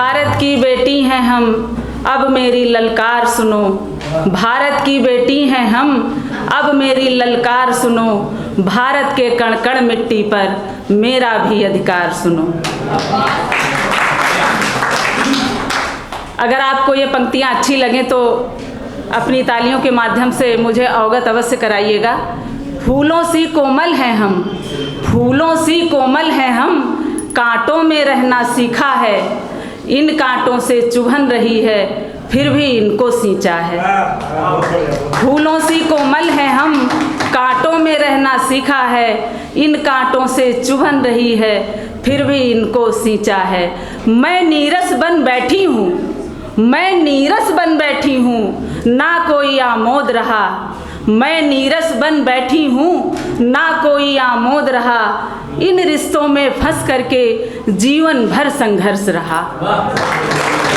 भारत की बेटी हैं हम, अब मेरी ललकार सुनो। भारत की बेटी हैं हम, अब मेरी ललकार सुनो। भारत के कण कण मिट्टी पर मेरा भी अधिकार सुनो। अगर आपको ये पंक्तियाँ अच्छी लगें तो अपनी तालियों के माध्यम से मुझे अवगत अवश्य कराइएगा। फूलों सी कोमल हैं हम, फूलों सी कोमल हैं हम, कांटों में रहना सीखा है। इन कांटों से चुभन रही है, फिर भी इनको सींचा है। फूलों सी कोमल हैं हम, कांटों में रहना सीखा है। इन कांटों से चुभन रही है, फिर भी इनको सींचा है। मैं नीरस बन बैठी हूँ, मैं नीरस बन बैठी हूँ, ना कोई आमोद रहा। मैं नीरस बन बैठी हूँ, ना कोई आमोद रहा। इन रिश्तों में फंस करके जीवन भर संघर्ष रहा।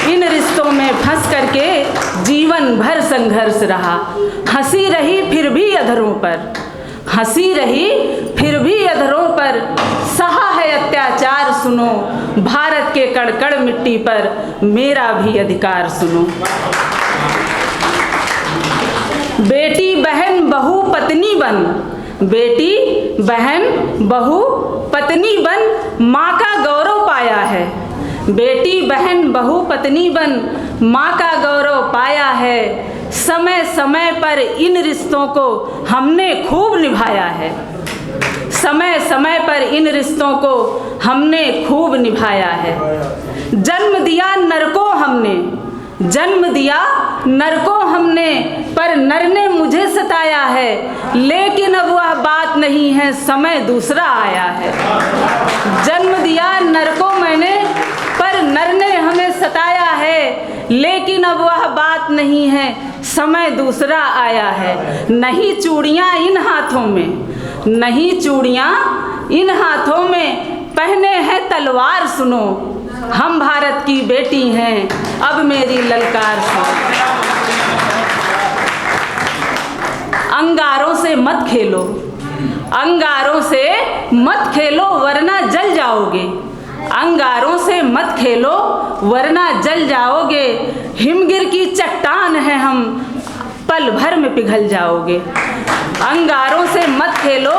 इन रिश्तों में फंस करके जीवन भर संघर्ष रहा। हंसी रही फिर भी अधरों पर, हंसी रही फिर भी अधरों पर, सहा है अत्याचार सुनो। भारत के कण कण मिट्टी पर मेरा भी अधिकार सुनो। बेटी बहन बहू पत्नी बन, बेटी बहन बहू पत्नी बन, माँ का गौरव पाया है। बेटी बहन बहू पत्नी बन, माँ का गौरव पाया है। समय समय पर इन रिश्तों को हमने खूब निभाया है। समय समय पर इन रिश्तों को हमने खूब निभाया है। जन्म दिया नर को हमने, जन्म दिया नर को हमने, पर नर ने मुझे सताया है। लेकिन अब वह बात नहीं है, समय दूसरा आया है। जन्म दिया नर को मैंने, पर नर ने हमें सताया है। लेकिन अब वह बात नहीं है, समय दूसरा आया है। नहीं चूड़ियाँ इन हाथों में, नहीं चूड़ियाँ इन हाथों में, पहने हैं तलवार सुनो। हम भारत की बेटी हैं, अब मेरी ललकार सुनो। अंगारों से मत खेलो, अंगारों से मत खेलो वरना जल जाओगे। अंगारों से मत खेलो वरना जल जाओगे। हिमगिर की चट्टान है हम, पल भर में पिघल जाओगे। अंगारों से मत खेलो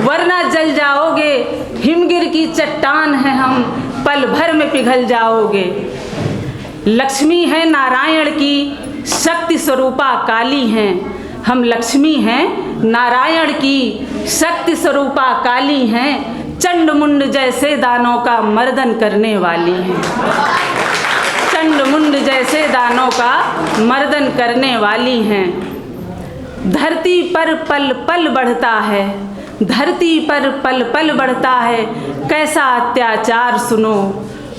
वरना जल जाओगे। हिमगिर की चट्टान है हम, पल भर में पिघल जाओगे। लक्ष्मी है नारायण की, शक्ति स्वरूपा काली हैं। हम लक्ष्मी हैं नारायण की, शक्ति स्वरूपा काली हैं। चंड मुंड जैसे दानों का मर्दन करने वाली हैं। चंड मुंड जैसे दानों का मर्दन करने वाली हैं। धरती पर पल पल बढ़ता है, धरती पर पल पल बढ़ता है। कैसा अत्याचार सुनो,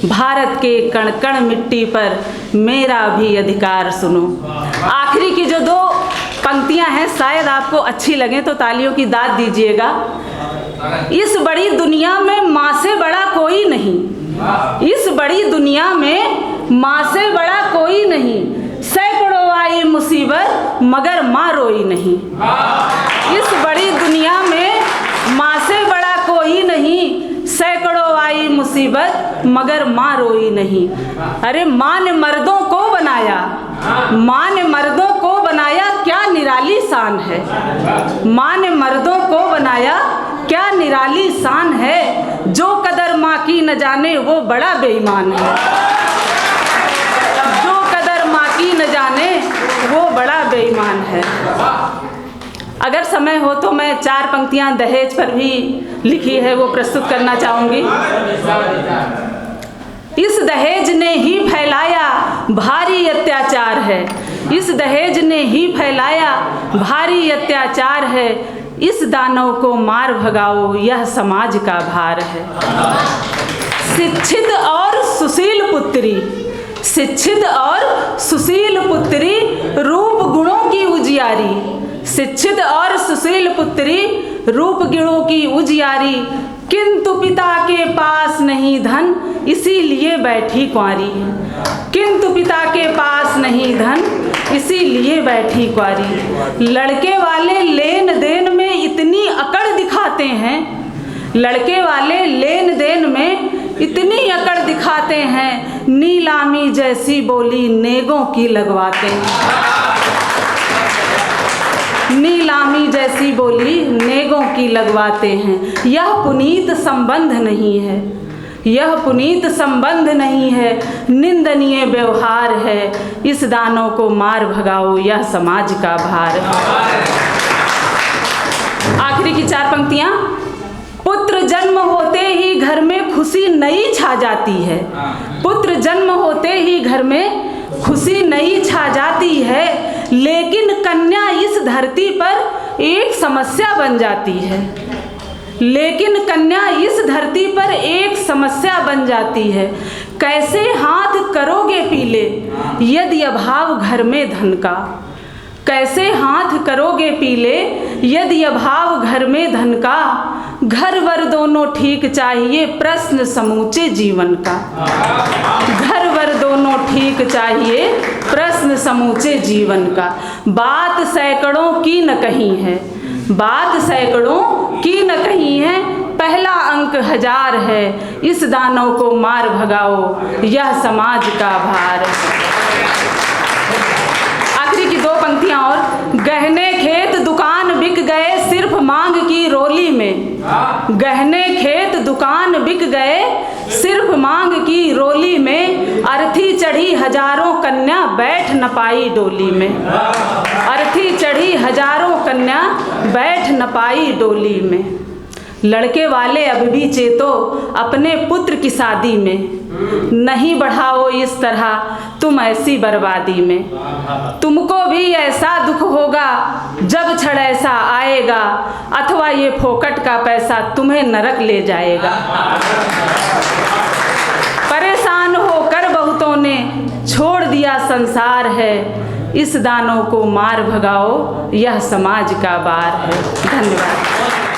भारत के कण कण मिट्टी पर मेरा भी अधिकार सुनो। आखिरी की जो दो पंक्तियां हैं शायद आपको अच्छी लगें तो तालियों की दाद दीजिएगा। इस बड़ी दुनिया में माँ से बड़ा कोई नहीं, इस बड़ी दुनिया में माँ से बड़ा कोई नहीं। सैकड़ों आई मुसीबत मगर माँ रोई नहीं। इस बड़ी दुनिया में माँ से बड़ा कोई नहीं। सैकड़ों आई मुसीबत मगर माँ रोई नहीं। अरे माँ ने मर्दों को बनाया, माँ ने मर्दों को बनाया, क्या निराली शान है। माँ ने मर्दों को बनाया, क्या निराली शान है। जो कदर माँ की न जाने वो बड़ा बेईमान है। जो कदर माँ की न जाने वो बड़ा बेईमान है। अगर समय हो तो मैं 4 पंक्तियाँ दहेज पर भी लिखी है वो प्रस्तुत करना चाहूँगी। इस दहेज ने ही फैलाया भारी अत्याचार है। इस दहेज ने ही फैलाया भारी अत्याचार है। इस दानव को मार भगाओ, यह समाज का भार है। शिक्षित और सुशील पुत्री, शिक्षित और सुशील पुत्री, रूप गुणों की उजियारी। शिक्षित और सुशील पुत्री, रूप गुणों की उजियारी। किंतु पिता के पास नहीं धन, इसीलिए बैठी कुंवारी। किंतु पिता के पास नहीं धन, इसीलिए बैठी कुंवारी। लड़के वाले लेन देन में इतनी अकड़ दिखाते हैं, लड़के वाले लेन देन में इतनी अकड़ दिखाते हैं, नीलामी जैसी बोली नेगों की लगवाते हैं। नीलामी जैसी बोली नेगों की लगवाते हैं। यह पुनीत संबंध नहीं है, यह पुनीत संबंध नहीं है, निंदनीय व्यवहार है। इस दानों को मार भगाओ, यह समाज का भार है। आखिरी की 4 पंक्तियां। पुत्र जन्म होते ही घर में खुशी नई छा जाती है। पुत्र जन्म होते ही घर में खुशी नई छा जाती है, लेकिन कन्या इस धरती पर एक समस्या बन जाती है। लेकिन कन्या इस धरती पर एक समस्या बन जाती है। कैसे हाथ करोगे पीले यदि अभाव घर में धन का। कैसे हाथ करोगे पीले यदि अभाव घर में धन का। घर वर दोनों ठीक चाहिए प्रश्न समूचे जीवन का। घर वर दोनों ठीक चाहिए प्रश्न समूचे जीवन का। बात सैकड़ों की न कहीं है, बात सैकड़ों की न कहीं है, पहला अंक 1000 है। इस दानों को मार भगाओ, यह समाज का भार है। आखिरी की 2 पंक्तियां और। गहने खेत दुकान बिक गए सिर्फ मांग की रोली में। गहने खेत दुकान बिक गए सिर्फ मांग की रोली में। अर्थी चढ़ी हजारों कन्या बैठ न पाई डोली में। अर्थी चढ़ी हजारों कन्या बैठ न पाई डोली में। लड़के वाले अब भी चेतो अपने पुत्र की शादी में। नहीं बढ़ाओ इस तरह तुम ऐसी बर्बादी में। तुमको भी ऐसा दुख होगा जब क्षण ऐसा आएगा, अथवा ये फोकट का पैसा तुम्हें नरक ले जाएगा। परेशान होकर बहुतों ने छोड़ दिया संसार है। इस दानों को मार भगाओ, यह समाज का भार है। धन्यवाद।